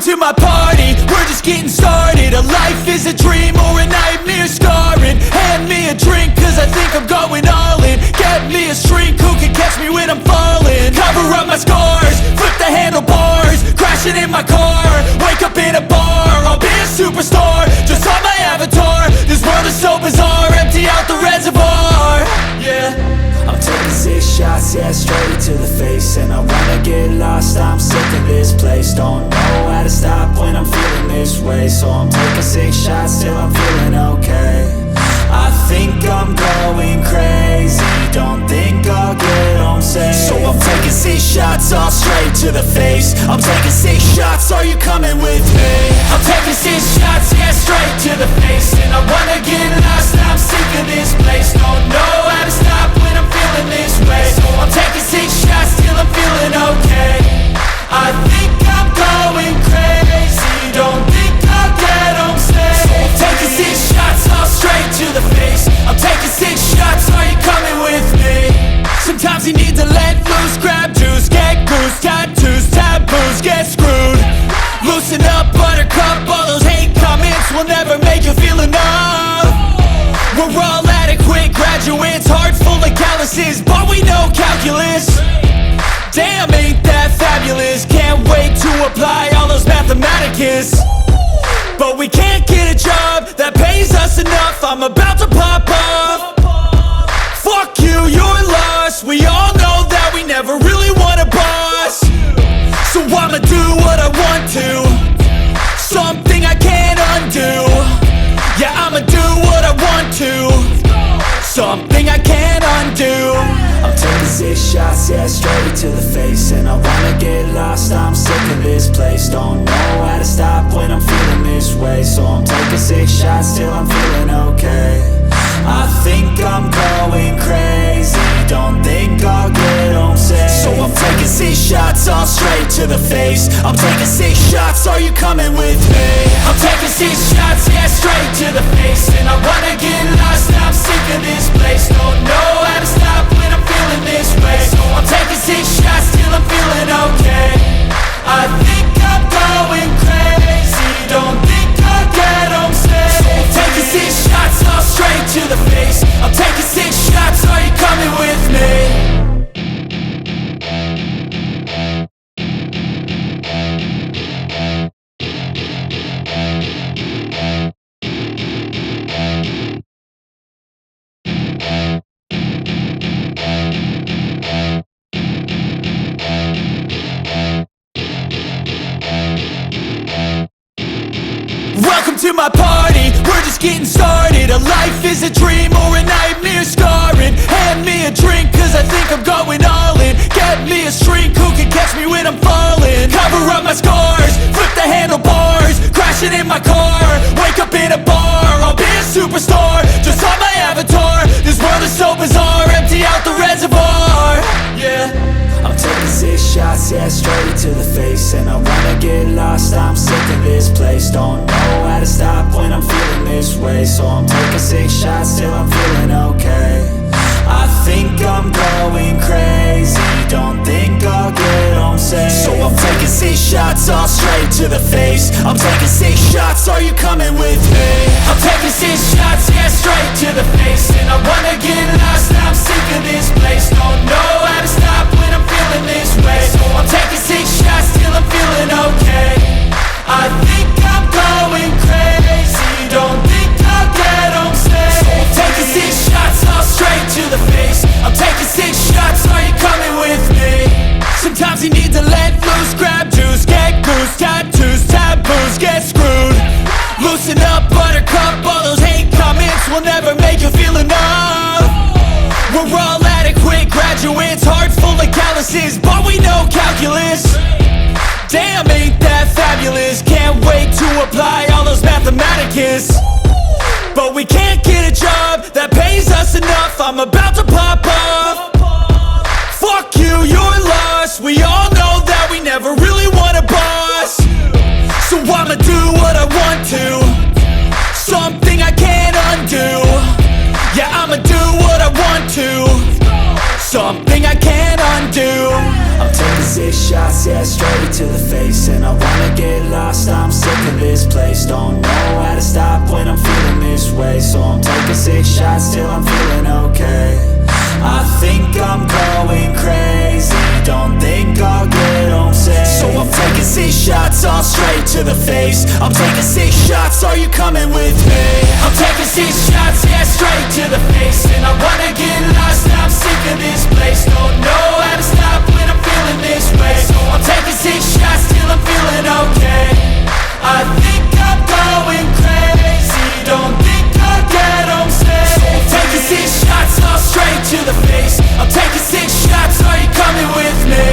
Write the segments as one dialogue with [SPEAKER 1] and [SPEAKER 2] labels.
[SPEAKER 1] to my party, we're just getting started. A life is a dream or a nightmare scarring. Hand me a drink cause I think I'm going all in. Get me a shrink who can catch me when I'm falling. Cover up my scars, flip the handlebars, crashing in my car, wake up in a bar. I'll be a superstar, just on my avatar. This world is so bizarre, empty out the reservoir. Yeah,
[SPEAKER 2] I'm taking 6 shots, yeah, straight to the face. And I wanna get lost, I'm sick of this place. Don't know how to stop when I'm feeling this way. So I'm taking 6 shots till I'm feeling okay. I think I'm going crazy, don't think I'll get home safe. So I'm taking 6 shots, all straight to the face. I'm taking 6 shots, are you coming with me? I'm taking 6 shots, yeah, straight to the face. And I wanna get lost, I'm sick of this place. Don't know how to stop when I'm feeling this way. So I'm taking 6 shots till I'm feeling okay. I think I'm going crazy, don't think I'll get home safe. So I'm taking 6 shots, all straight to the face. I'm taking 6 shots, are you coming with me? Sometimes you need to let loose, grab juice, get goose, tattoos, taboos, get screwed. Loosen up, buttercup, all those hate comments will never make you feel enough. We're all adequate graduates, heart full of calluses, but we know calculus. Damn, ain't that fabulous? Can't wait to apply all those mathematicus. But we can't get a job that pays us enough. I'm about to pop off. Fuck you, you're lost. We all know that we never really want a boss. So I'ma do what I want to, something I can't undo. Yeah, I'ma do what I want to, something I can't undo. I'm taking 6 shots, yeah, straight to the face. And I wanna get lost, I'm sick of this place. Don't know how to stop when I'm feeling this way. So I'm taking 6 shots till I'm feeling okay. I think I'm going crazy, don't think I'll get home safe. So I'm taking 6 shots, all straight to the face. I'm taking 6 shots, are you coming with me? I'm taking 6 shots, yeah, straight to the face. And I wanna get lost, I'm sick of this place. Don't know how to stop when I'm feeling this way. So I'm taking 6 shots till I'm feeling okay. I think I'm going crazy, don't think I'll get home safe. So I'm taking 6 shots, all straight to the face. I'm taking 6 shots, are you coming with me?
[SPEAKER 1] Welcome to my party, we're just getting started. A life is a dream or a nightmare scarring. Hand me a drink cause I think I'm going all in. Get me a shrink who can catch me when I'm falling. Cover up my scars, flip the handlebars, crashing in my car, wake up in a bar. I'll be a superstar, just on my avatar. This world is so bizarre, empty out the reservoir. Yeah,
[SPEAKER 2] I'm taking 6 shots, yeah, straight to the face. And I wanna get lost, I'm sick of this place. Don't know how to stop when I'm feeling this way. So I'm taking 6 shots till I'm feeling okay. I think I'm going crazy, don't think I'll get home safe. So I'm taking 6 shots, all straight to the face. I'm taking 6 shots, are you coming with me? I'm taking 6 shots, yeah, straight to the face. And I wanna get lost, I'm sick of this place. Don't know how to stop when I'm feeling this way. So I'm taking 6 shots till I'm feeling okay. I think I'm going crazy, don't think I'll get home safe. So I'm taking 6 shots, all straight to the face. I'm taking 6 shots, are you coming with me? Sometimes you need to let loose, grab juice, get goose, tattoos, taboos, get screwed. Loosen up, buttercup, all those hate comments will never make you feel enough. We're all adequate graduates, heart full of calluses, but we know calculus. Damn, ain't that fabulous? Can't wait to apply all those mathematicus. But we can't get a job that pays us enough. I'm about to pop off. Fuck you, you're lost. We all know that we never really want a boss. So I'ma do what I want to, something I can't undo. Yeah, I'ma do what I want to, something I can't undo. I'm taking 6 shots, yeah, straight to the face. And I wanna get lost, I'm sick of this place. Don't know how to stop when I'm feeling this way. So I'm taking 6 shots till I'm feeling okay. I think I'm going crazy, don't think I'll get home safe. So I'm taking 6 shots, all straight to the face. I'm taking 6 shots, are you coming with me? I'm taking 6 shots, yeah, straight to the face. And I wanna get lost, I'm sick of this place. Don't know how to stop when I'm feeling this way. So I'm taking 6 shots till I'm feeling okay. I think I'm going crazy, don't think I'll get home safe. So I'm taking 6 shots, all straight to the face. I'm taking 6 shots, are you coming with me?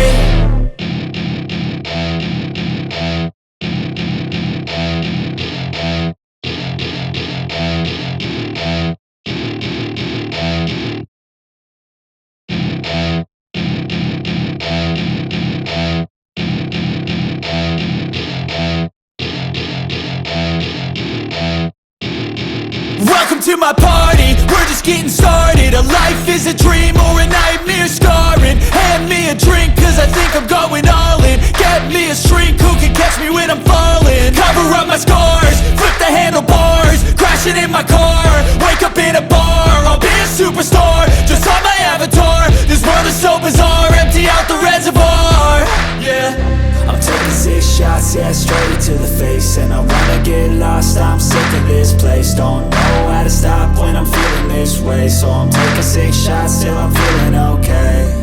[SPEAKER 1] Welcome to my party, we're just getting started. A life is a dream or a nightmare scarring. Hand me a drink cause I think I'm going all in. Get me a shrink who can catch me when I'm falling. Cover up my scars, flip the handlebars. Crashing in my car, wake up in a bar. I'll be a superstar, just on my avatar. This world is so bizarre, empty out the reservoir. Yeah,
[SPEAKER 2] I'm taking 6 shots, yeah, straight to the face. And I wanna get lost, I'm sick of this place. Don't know how to stop when I'm feeling this way. So I'm taking 6 shots till I'm feeling okay.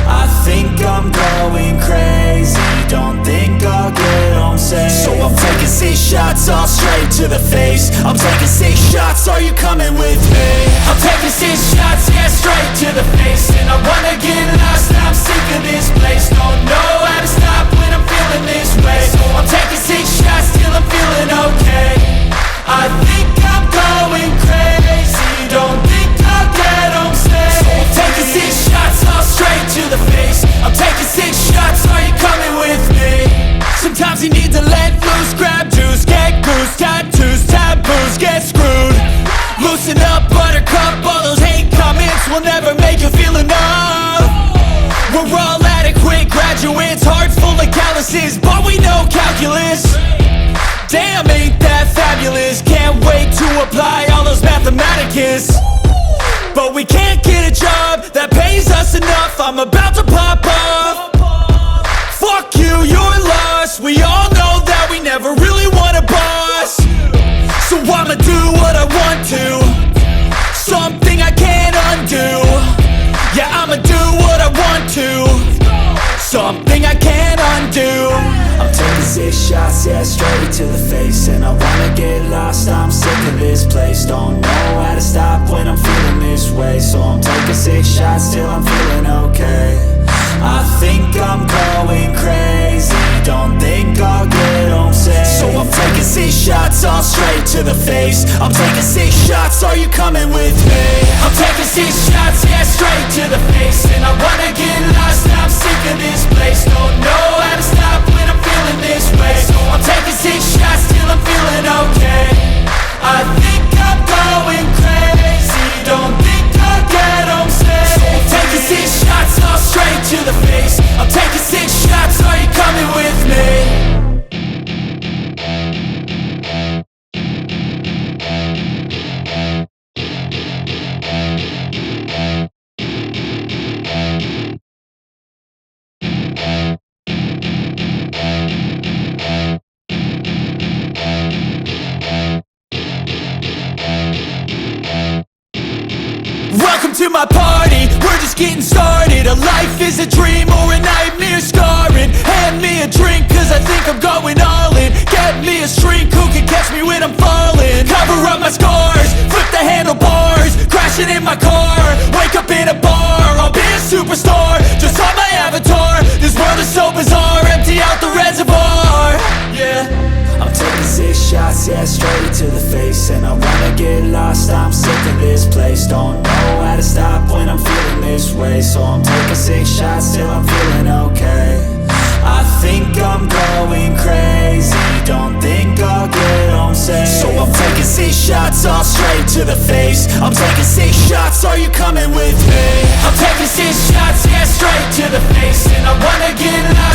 [SPEAKER 2] I think I'm going crazy, don't think I'll get home safe.
[SPEAKER 1] So I'm taking 6 shots, all straight to the face. I'm taking 6 shots, are you coming with me? I'm taking 6 shots, yeah, straight to the face. And I wanna get lost, I'm sick of this place. Don't know how to stop when I'm feeling this way. So I'm taking 6 shots till I'm feeling okay. I think I'm going crazy, don't think I'll get home safe. So I'm taking 6 shots, all straight to the face. I'm taking 6 shots, are you coming with me? Sometimes you need to let loose, grab juice, get goose, tattoos, taboos, get screwed. Loosen up, buttercup, all those hate comments will never make you feel enough. We're all adequate graduates, heart full of calluses, but we know calculus. Damn, ain't that fabulous? Can't wait to apply all those mathematicus. But we can't get a job that pays us enough. I'm about to pop off. Fuck you, you're lost. We all know that we never really want a boss. So I'ma do what I want to, something I can't undo. Yeah, I'ma do what I want to, something I can't undo.
[SPEAKER 2] I'm taking 6 shots, yeah, straight to the face. And I wanna get lost, I'm sick of this place. Don't know how to stop when I'm feeling this way. So I'm taking 6 shots till I'm feeling okay. I think I'm going crazy, don't think I'll get home safe.
[SPEAKER 1] So I'm taking 6 shots, all straight to the face. I'm taking 6 shots, are you coming with me? I'm taking 6 shots, yeah, straight to the face. And I wanna get lost, I'm sick of this place. Don't know how to stop when I'm feeling this way. So I'm taking 6 shots till I'm feeling okay. I think I'm going crazy, don't think I'll get home safe. So I'm taking 6 shots, all straight to the face. I'm taking 6 shots, are you coming with me? Welcome to my party, we're just getting started. A life is a dream or a nightmare scarring. Hand me a drink cause I think I'm going all in. Get me a shrink who can catch me when I'm falling. Cover up my scars, flip the handlebars. Crashing in my car, wake up in a bar. I'll be a superstar, just on my avatar. This world is so bizarre, empty out the reservoir. Yeah,
[SPEAKER 2] I'm taking 6 shots, yeah, straight to the face. And I wanna get lost, I'm sick of this place. Don't know how to stop when I'm feeling this way. So I'm taking 6 shots till I'm feeling okay. I think I'm going crazy, don't think I'll get home safe.
[SPEAKER 1] So I'm taking 6 shots, all straight to the face. I'm taking 6 shots, are you coming with me? I'm taking 6 shots, yeah, straight to the face. And I wanna get lost,